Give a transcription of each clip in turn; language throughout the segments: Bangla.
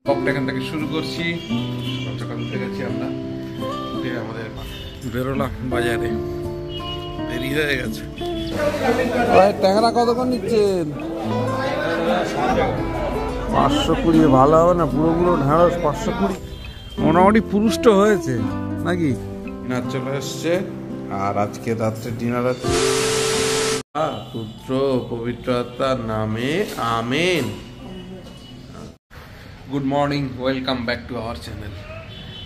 ব্লগটা এখান থেকে শুরু করছি। সকাল সকাল উঠে গেছি আমরা, উঠে আমাদের বেরোলাম বাজারে, দেরি হয়ে গেছে। ট্যাংরা কতক্ষণ নিচ্ছেন? 520। ভালো হবে না? পুরো পুরো ঢেঁড়স 520 মোটামুটি পুরুষ্ট হয়েছে নাকি? ডিনার চলে এসছে, আর আজকে রাত্রে ডিনার আছে। পুত্র পবিত্র আত্মার নামে amen. Good morning, welcome back to our channel.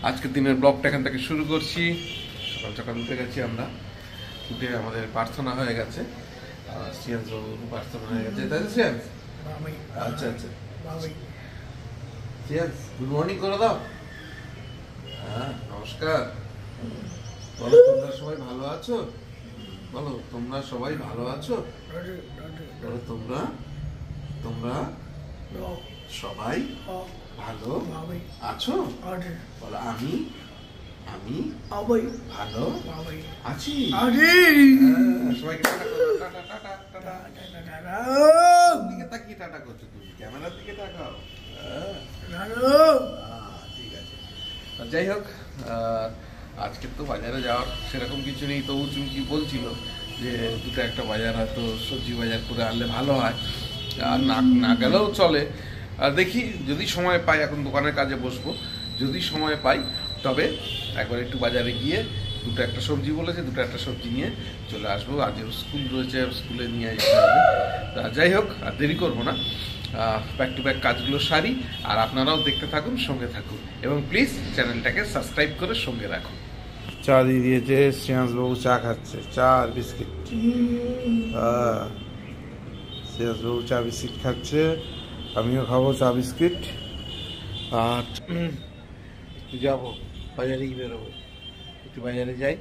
আজকের দিনের ব্লগটা এখান থেকে শুরু করছি। সকাল সকাল উঠে গেছি আমরা, উঠে আমাদের প্রার্থনা হয়ে গেছে, প্রার্থনা হয়ে গেছে, তাই তো সিয়ান্স? আচ্ছা আচ্ছা, সিয়ান্স গুড মর্নিং করে দাও। হ্যাঁ নমস্কার। বলো তোমরা সবাই ভালো আছো? বলো তোমরা সবাই ভালো আছো? বলো তোমরা তোমরা সবাই ভালো আছো? বলো আমি আমি ভালো আছি। সবাইকে টাটা করো, টাটা টাটা টাটা। দিকে তাকিয়ে টাটা করছো তুমি, ক্যামেরার দিকে তাকাও। ঠিক আছে। যাই হোক, আজকে তো বাজারে যাওয়ার সেরকম কিছু নেই, তবু চুমকি বলছিল যে দুটো একটা বাজার হয়তো সবজি বাজার করে আনলে ভালো হয়, আর না গেলেও চলে। আর দেখি যদি সময় পাই, এখন দোকানের কাজে বসবো, যদি সময় পাই তবে একবার একটু বাজারে গিয়ে দুটো একটা সবজি বলেছে, দুটো একটা সবজি নিয়ে চলে আসবো। আজকে স্কুল রয়েছে, স্কুলে নিয়ে যেতে হবে। যাই হোক, আর দেরি করবো না, ব্যাক টু ব্যাক কাজগুলো সারি, আর আপনারাও দেখতে থাকুন, সঙ্গে থাকুন, এবং প্লিজ চ্যানেলটাকে সাবস্ক্রাইব করে সঙ্গে রাখুন। চা দিয়ে দিয়েছে শ্রেয়াংশবাবু, চা খাচ্ছে, চা আর বিস্কিট। শ্রেয়াংশবাবু চা বিস্কিট খাচ্ছে, আমিও খাবো চা বিস্কিট। আর যাবো বাজারেই বেরোবো, একটু বাজারে যাই,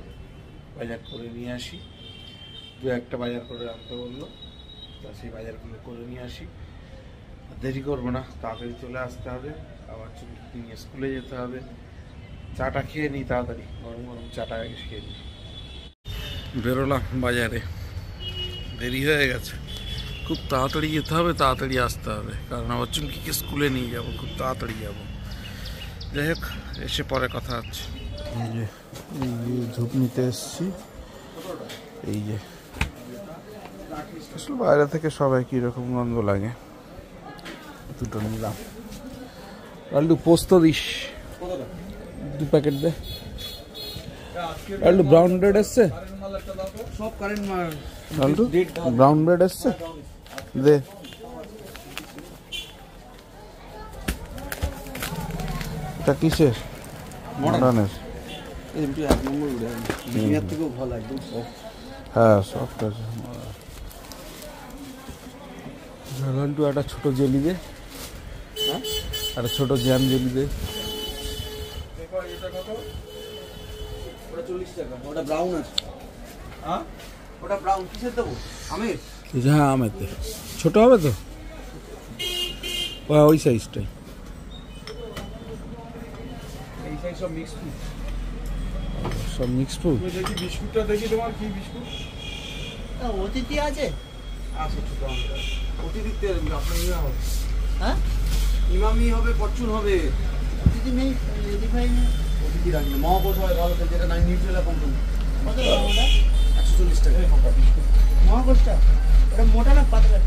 বাজার করে নিয়ে আসি। দু একটা বাজার করে আনতে বললো, তা সেই বাজারগুলো করে নিয়ে আসি। দেরি করবো না, তাড়াতাড়ি চলে আসতে হবে, আবার চুমকি নিয়ে স্কুলে যেতে হবে। চাটা খেয়ে নিই তাড়াতাড়ি, গরম গরম চাটা খেয়ে নিই। বেরোলাম বাজারে, দেরি হয়ে গেছে, খুব তাড়াতাড়ি যেতে হবে, তাড়াতাড়ি আসতে হবে, কারণ আবার চুমকিকে স্কুলে নিয়ে যাবো, খুব তাড়াতাড়ি যাবো। যাই হোক, এসে পরে কথা হচ্ছে। এই যে ধূপ নিতে এসছি, এই যে আসলে বাইরে থেকে সবাই কীরকম গন্ধ লাগে, দুটো নিলাম। একটু পোস্ত দিস, 2 প্যাকেট দে। একটু ব্রাউন ব্রেড এসছে, ব্রাউন ব্রেড এসছে দে। এটা কিসের? মডার্নের। হ্যাঁ সফট আছে। লালটু একটা ছোট জেলি দে, একটা ছোট জ্যাম জেলি দে। হ্যাঁ আমের দে, ছোট হবে তো, ওই সাইজটাই। সব মিক্স ফুড। দেখি বিস্কুটটা, দেখি তোমার কি বিস্কুট। অতিথি আছে, অতিথিতে আপনার ইমাম হবে। হ্যাঁ ইমামি হবে, ফরচুন হবে। অতিথি নেই, অতিথি রাখবে মহাকোষ হয় ভারতে, যেটা নাই নিউট্রেলা কোম্পানি। 140 টাকা মহাকোষটা। এটা মোটা না পাতলা?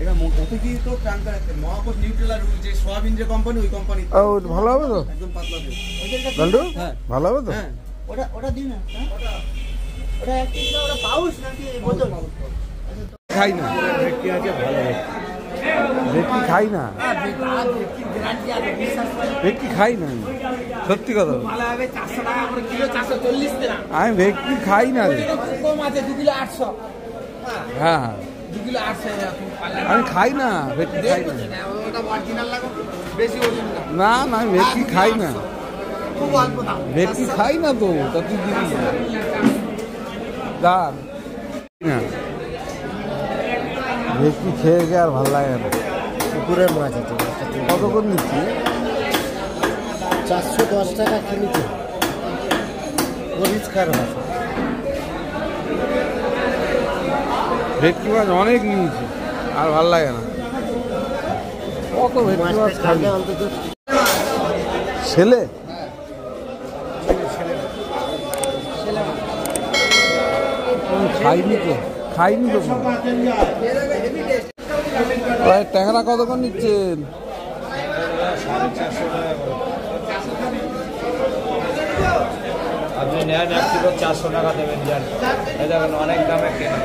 এটা অতিথি তো ট্যাঙ্কা রাখতে, মহাকোষ নিউট্রেলা যে সোয়াবিন যে কোম্পানি, ওই কোম্পানি। ভালো হবে তো, একদম পাতলা হবে। হ্যাঁ ভালো হবে তো। হ্যাঁ ওটা ওটা দিন না, ওটা এক কিলো, ওটা পাউচ নাকি বোতল? খাই না ভেটকি আছে, ভালো ভেটকি খাই না, ভেটকি খাই না, সত্যি কথা। আমি ভেটকি খাই না রে। হ্যাঁ হ্যাঁ আমি খাই না, ভেটকি খাই না। না না আমি ভেটকি খাই না, ভেটকি খাই না তো। তা তুই দিবি দাম না, ভেটকি খেয়ে গিয়ে আর ভালো লাগে না। পুকুরের মাছ আছে, কত করে নিচ্ছি? 410 টাকা কিনেছি, পরিষ্কার মাছ। ভেটকি মাছ অনেক নিয়েছি, আর ভালো লাগে না। কত ভেটকি মাছ খাবে অন্তত। ছেলে খাইনি তো ট্যাংরা কত করে নিচ্ছেন? আপনি নেন 1 কিলো 400 টাকা দেবেন, জান দেখেন অনেক দামে কেনা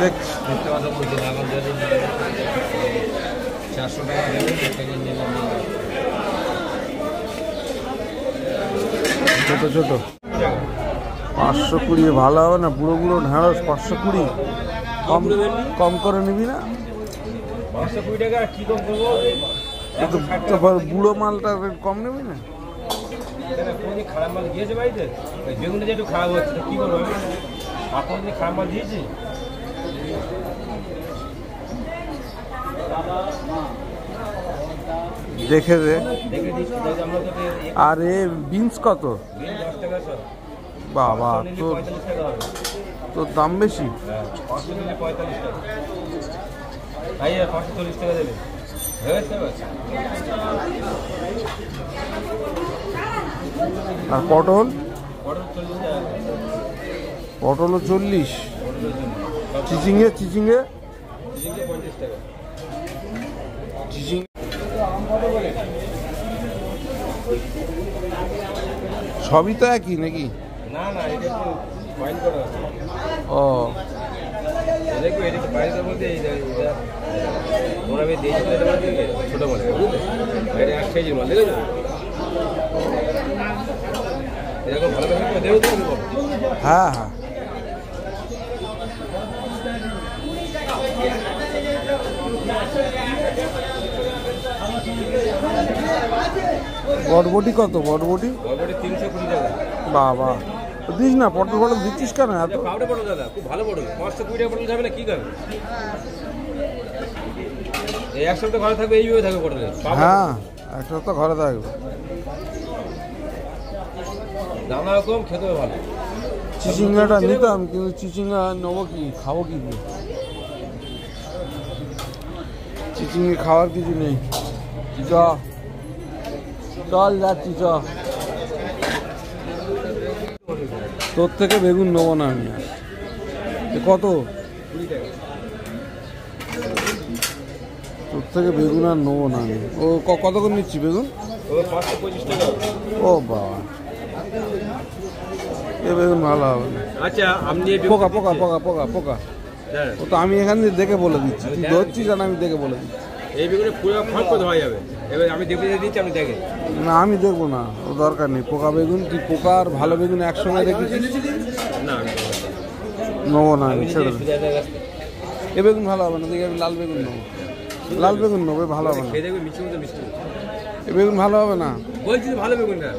দেখতে কথা বলছেন। এখন যদি 400 টাকা দেবেন ছোট ছোট 520 ভালো হবে না? বুড়ো বুড়ো ঢেঁড়স 520 কম করে নিবি না? 520 টাকা কি কম করবো? বুড়ো মালটা কম নেবি না? খারাপ মাল দিয়েছে বাড়িতে, বেগুনটা যে একটু খারাপ হচ্ছে, কি করবো? আপনার যে খারাপ মাল দিয়েছি দেখে দে। দেখে দিচ্ছি। আর এ বিনস কত? 10 টাকা স্যার। বাবা, তোর দাম বেশি। 45 টাকা ভাই, 540 টাকা দেবে। আর পটল? 40 টাকা। পটলও 40। চিচিঙ্গে 50 টাকা। সবই তো একই নাকি? না না, এটা একটু ফাইন করা আছে। ও দেখো, এটা একটু ফাইন করতে এটা ওরা আমি দিয়েছি, এটা মানে ছোট মাল, বুঝলে? এটা 1 কেজি মাল, দেখেছো? এরকম ভালো করে দেবো তো? হ্যাঁ হ্যাঁ। বটবটি কত? বটবটি 320 টাকা। বাবা, দিস না, পটল পটল দিচ্ছিস কেন এত? পাউডার পটল দাদা, খুব ভালো পটল। 520 টাকা পটল যাবে না, কি করবে? এই 1 সপ্তাহ ঘরে থাকবে, এইভাবে থাকবে পটল। হ্যাঁ, এক সপ্তাহ ঘরে থাকবে। দানা কম, খেতে ভালো। চিচিঙ্গাটা নিতাম, কিন্তু চিচিঙ্গা নেবো কি, খাবো কি দিয়ে? চিচিঙ্গে খাওয়ার কিছু নেই। চল যাচ্ছি, তোর থেকে বেগুন নেবো না আমি। কত? 20 টাকা। তোর থেকে বেগুন আর নেবো না আমি। ও কত করে নিচ্ছি বেগুন? ও 525 টাকা। ও বাবা, এ বেগুন ভালো হবে না। আচ্ছা, আপনি পোকা পোকা পোকা পোকা পোকা। ও তো আমি এখান থেকে দেখে বলে দিচ্ছি, তুই ধরছিস আর আমি দেখে বলে দিচ্ছি। এই বেগুনে পুরো ফল করে ধোয়া যাবে। এবার আমি দেখে দিচ্ছি, আপনি দেখেন। না, আমি দেখবো না, ও দরকার নেই। পোকা বেগুন, তুই পোকা আর ভালো বেগুন একসঙ্গে রেখেছিস। না, নেবো না আমি, ছেড়ে দে। এ বেগুন ভালো হবে না, দেখি আমি লাল বেগুন নেবো। লাল বেগুন নেবো, ভালো হবে না। খেয়ে দেখবে, মিষ্টি মতো মিষ্টি। এ বেগুন ভালো হবে না, বলছি ভালো বেগুন না,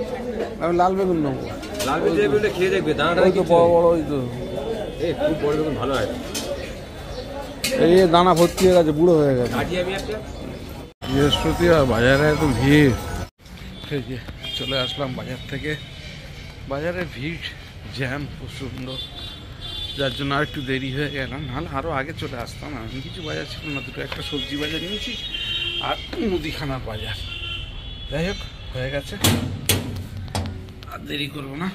আমি লাল বেগুন নেবো। লাল বেগুনটা খেয়ে দেখবে, দানাটা ওই তো বড় বড়, ওই তো খুব বড় বেগুন ভালো হয়। এই দানা ভর্তি হয়ে গেছে, বুড়ো হয়ে গেছে। কাটি আমি একটা। বৃহস্পতিবার, বাজারে এত ভিড়। চলে আসলাম বাজার থেকে। বাজারে ভিড়, জ্যাম প্রচণ্ড, যার জন্য আর একটু দেরি হয়ে গেলাম। নাহলে আরও আগে চলে আসতাম। আমি কিছু বাজার ছিল না, দুটো একটা সবজি বাজার নিয়েছি আর মুদিখানার বাজার। যাই হোক, হয়ে গেছে, আর দেরি করবো না।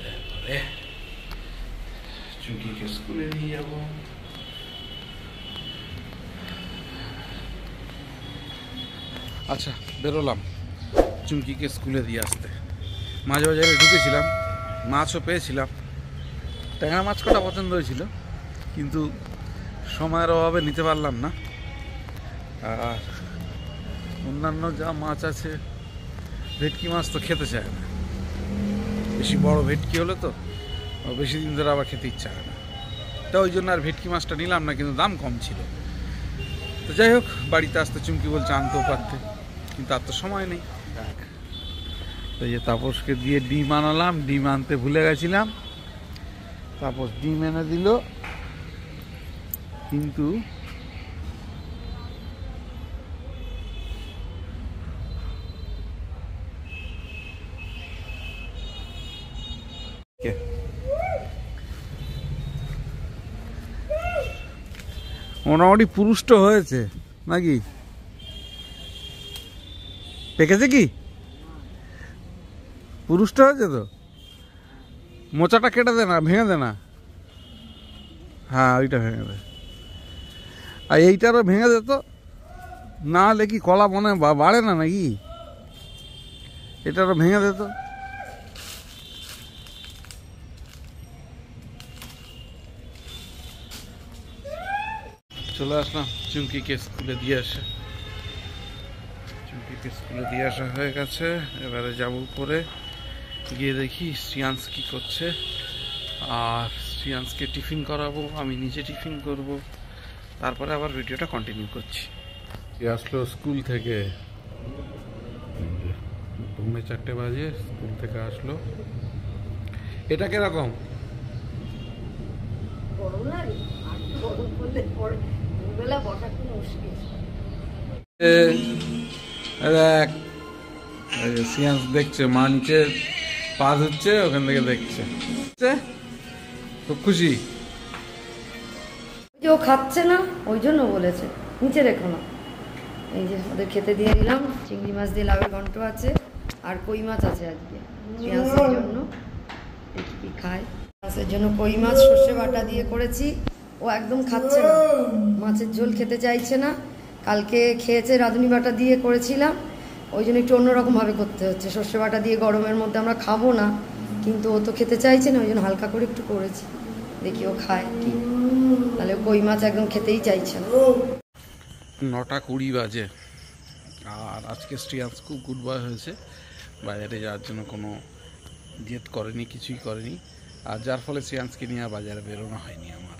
এরপরে চুকিকে স্কুলে নিয়ে যাবো। আচ্ছা, বেরোলাম চুমকিকে স্কুলে দিয়ে আসতে। মাঝে বাজারে ঢুকেছিলাম, মাছও পেয়েছিলাম। ট্যাংরা মাছ কটা পছন্দ হয়েছিল, কিন্তু সময়ের অভাবে নিতে পারলাম না। আর অন্যান্য যা মাছ আছে, ভেটকি মাছ তো খেতে চায় না। বেশি বড় ভেটকি হলে তো বেশি দিন ধরে আবার খেতে ইচ্ছা হয় না। তা ওই জন্য আর ভেটকি মাছটা নিলাম না, কিন্তু দাম কম ছিল। তো যাই হোক, বাড়িতে আসতে চুমকি বলছে আনতেও পারতে, কিন্তু আর তো সময় নেই। তো এই যে তাপসকে দিয়ে ডিম আনালাম, ডিম আনতে ভুলে গেছিলাম। তাপস ডিম এনে দিল, কিন্তু মোটামুটি পুরুষ্ট হয়েছে নাকি? পেকেছে কি? পুরুষ্ট হয়েছে তো? মোচাটা কেটে দে না, ভেঙে দে না। হ্যাঁ ওইটা ভেঙে দে, আর এইটারও ভেঙে দে তো, না হলে কি কলা মনে বাড়ে না নাকি? এটারও ভেঙে দে তো। চলে আসলাম চুমকিকে স্কুলে দিয়ে আসে। চুমকিকে স্কুলে দিয়ে আসা হয়ে গেছে। এবারে যাব উপরে গিয়ে দেখি শ্রিয়াংশ কি করছে, আর শ্রিয়াংশকে টিফিন করাবো, আমি নিজে টিফিন করব, তারপরে আবার ভিডিওটা কন্টিনিউ করছি। আসলো স্কুল থেকে, 4:30 বাজে স্কুল থেকে আসলো। এটা কিরকম? শ্রিয়াংশ দেখছে মা নিচে পাস হচ্ছে, ওখান থেকে দেখছে, খুব খুশি। ও খাচ্ছে না ওই জন্য বলেছে নিচে রেখো না। এই যে ওদের খেতে দিয়ে দিলাম, চিংড়ি মাছ দিয়ে লাউয়ের ঘন্ট আছে, আর কই মাছ আছে আজকে শ্রিয়াংশের জন্য। দেখি কি খায়। শ্রিয়াংশের জন্য কই মাছ সর্ষে বাটা দিয়ে করেছি, ও একদম খাচ্ছে না, মাছের ঝোল খেতে চাইছে না। কালকে খেয়েছে রাঁধুনি বাটা দিয়ে করেছিলাম, ওই জন্য একটু অন্যরকমভাবে করতে হচ্ছে। সর্ষে বাটা দিয়ে গরমের মধ্যে আমরা খাবো না, কিন্তু ও তো খেতে চাইছে না, ওই জন্য হালকা করে একটু করেছি, দেখি ও খায় কি। তাহলে কই মাছ একদম খেতেই চাইছে না। 9:20 বাজে, আর আজকে শ্রিয়াংশ খুব গুড বয় হয়েছে, বাজারে যাওয়ার জন্য কোনো জেদ করেনি, কিছুই করেনি, আর যার ফলে শ্রিয়াংশকে নিয়ে বাজারে বেরোনো হয়নি আমার।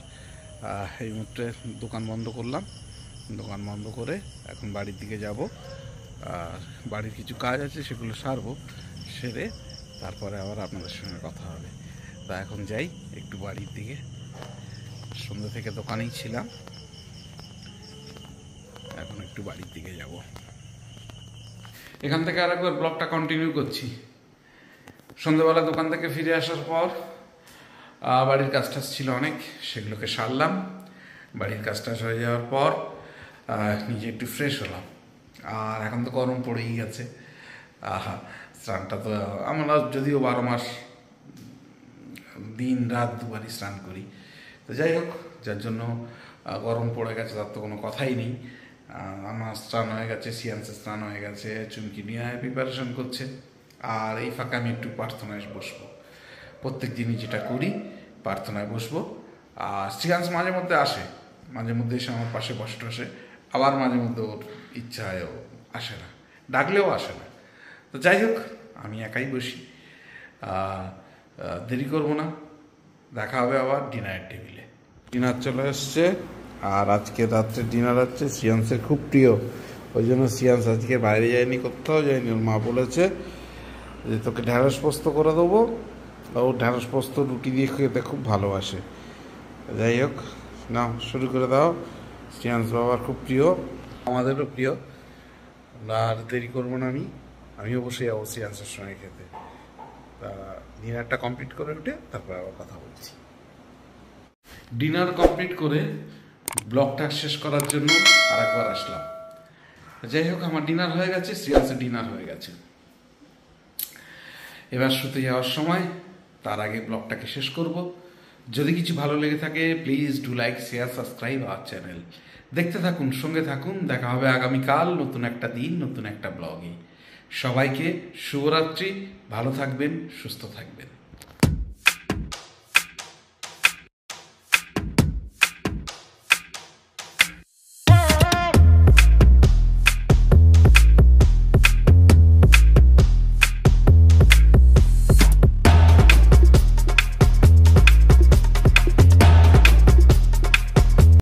এই মুহূর্তে দোকান বন্ধ করলাম, দোকান বন্ধ করে এখন বাড়ির দিকে যাব, আর বাড়ির কিছু কাজ আছে সেগুলো সারবো, সেরে তারপরে আবার আপনাদের সঙ্গে কথা হবে। তা এখন যাই একটু বাড়ির দিকে, সন্ধ্যা থেকে দোকানেই ছিলাম, এখন একটু বাড়ির দিকে যাব। এখান থেকে আরেকবার ব্লগটা কন্টিনিউ করছি। সন্ধ্যাবেলা দোকান থেকে ফিরে আসার পর বাড়ির কাজ টাজ ছিল অনেক, সেগুলোকে সারলাম। বাড়ির কাজ টাজ হয়ে যাওয়ার পর নিজে একটু ফ্রেশ হলাম, আর এখন তো গরম পড়েই গেছে। স্নানটা তো আমরা যদিও 12 মাস দিন রাত দুবারই স্নান করি, তো যাই হোক, যার জন্য গরম পড়ে গেছে তার তো কোনো কথাই নেই। আমার স্নান হয়ে গেছে, শ্রিয়াংশের স্নান হয়ে গেছে, চুমকি নিয়ে প্রিপারেশন করছে, আর এই ফাঁকে আমি একটু প্রার্থনায় বসবো। প্রত্যেক দিনই যেটা করি, প্রার্থনায় বসবো। আর শ্রিয়াংশ মাঝে মধ্যে আসে, মাঝে মধ্যে এসে আমার পাশে বসে, আবার মাঝে মধ্যে ওর ইচ্ছা হয় ও আসে না, ডাকলেও আসে না। তো যাই হোক, আমি একাই বসি, দেরি করবো না, দেখা হবে আবার ডিনারের টেবিলে। ডিনার চলে এসছে, আর আজকে রাত্রে ডিনার হচ্ছে শ্রিয়াংশের খুব প্রিয়, ওই জন্য শ্রিয়াংশ আজকে বাইরে যায়নি, কোথাও যায়নি। ওর মা বলেছে যে তোকে ঢ্যাঁড়স পোস্ত করে দেবো, ও ঢ্যাঁড়স পোস্ত রুটি দিয়ে খেতে খুব ভালোবাসে। যাই হোক, না শুরু করে দাও, শ্রিয়াংশ বাবার খুব প্রিয়, আমাদেরও প্রিয়। আর দেরি করবো না, আমিও বসে যাবো শ্রিয়াংশের সঙ্গে খেতে। তা ডিনারটা কমপ্লিট করে উঠে তারপর আবার কথা বলছি। ডিনার কমপ্লিট করে ব্লগটা শেষ করার জন্য আরেকবার আসলাম। যাই হোক, আমার ডিনার হয়ে গেছে, শ্রিয়াংশের ডিনার হয়ে গেছে। এবার শুতে যাওয়ার সময়, তার আগে ব্লগটাকে শেষ করব। যদি কিছু ভালো লেগে থাকে please do like, share, subscribe our channel. দেখতে থাকুন, সঙ্গে থাকুন, দেখা হবে আগামীকাল নতুন একটা দিন, নতুন একটা ব্লগে। সবাইকে শুভরাত্রি, ভালো থাকবেন, সুস্থ থাকবেন।